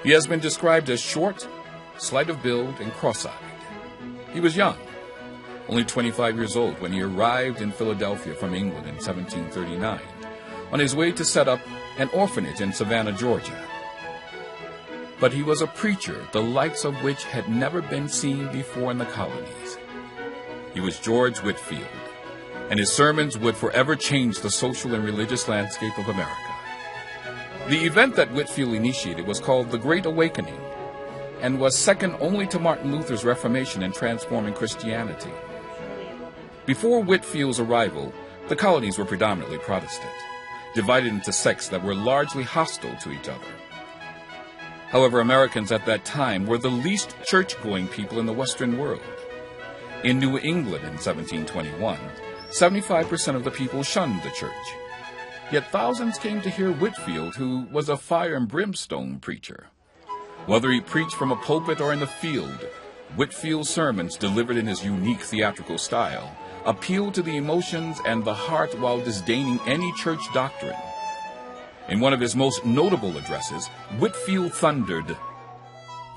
He has been described as short, slight of build, and cross-eyed. He was young, only 25 years old when he arrived in Philadelphia from England in 1739, on his way to set up an orphanage in Savannah, Georgia. But he was a preacher, the likes of which had never been seen before in the colonies. He was George Whitefield, and his sermons would forever change the social and religious landscape of America. The event that Whitefield initiated was called the Great Awakening, and was second only to Martin Luther's Reformation in transforming Christianity. Before Whitefield's arrival, the colonies were predominantly Protestant, divided into sects that were largely hostile to each other. However, Americans at that time were the least church-going people in the Western world. In New England in 1721, 75% of the people shunned the church. Yet thousands came to hear Whitefield, who was a fire and brimstone preacher. Whether he preached from a pulpit or in the field, Whitefield's sermons, delivered in his unique theatrical style, appealed to the emotions and the heart while disdaining any church doctrine. In one of his most notable addresses, Whitefield thundered,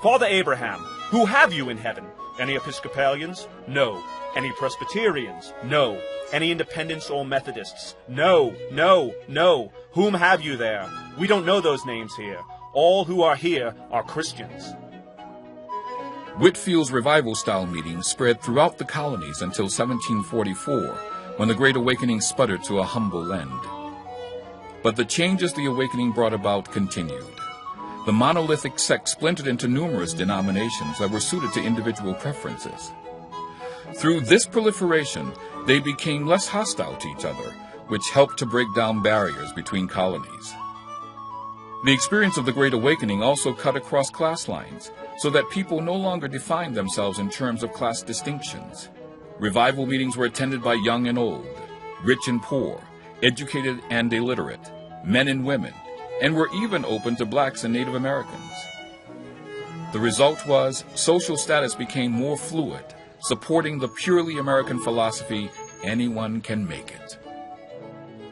"Father Abraham, who have you in heaven? Any Episcopalians? No. Any Presbyterians? No. Any Independents or Methodists? No, no, no. Whom have you there? We don't know those names here. All who are here are Christians." Whitefield's revival-style meetings spread throughout the colonies until 1744, when the Great Awakening sputtered to a humble end. But the changes the awakening brought about continued. The monolithic sect splintered into numerous denominations that were suited to individual preferences. Through this proliferation, they became less hostile to each other, which helped to break down barriers between colonies. The experience of the Great Awakening also cut across class lines, so that people no longer defined themselves in terms of class distinctions. Revival meetings were attended by young and old, rich and poor, educated and illiterate, men and women, and were even open to blacks and Native Americans. The result was social status became more fluid, supporting the purely American philosophy, anyone can make it.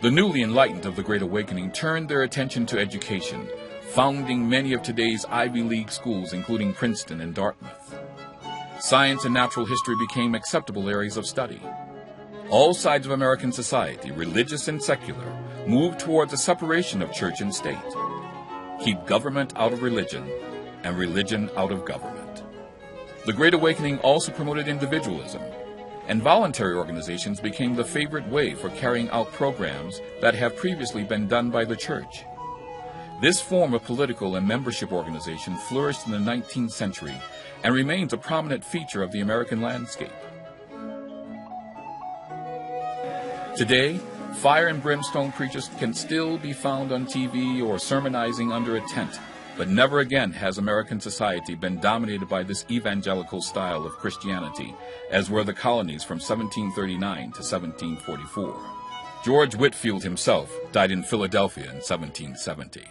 The newly enlightened of the Great Awakening turned their attention to education, founding many of today's Ivy League schools, including Princeton and Dartmouth. Science and natural history became acceptable areas of study. All sides of American society, religious and secular, moved towards a separation of church and state. Keep government out of religion, and religion out of government. The Great Awakening also promoted individualism, and voluntary organizations became the favorite way for carrying out programs that have previously been done by the church. This form of political and membership organization flourished in the 19th century and remains a prominent feature of the American landscape. Today, fire and brimstone preachers can still be found on TV or sermonizing under a tent, but never again has American society been dominated by this evangelical style of Christianity, as were the colonies from 1739 to 1744. George Whitefield himself died in Philadelphia in 1770.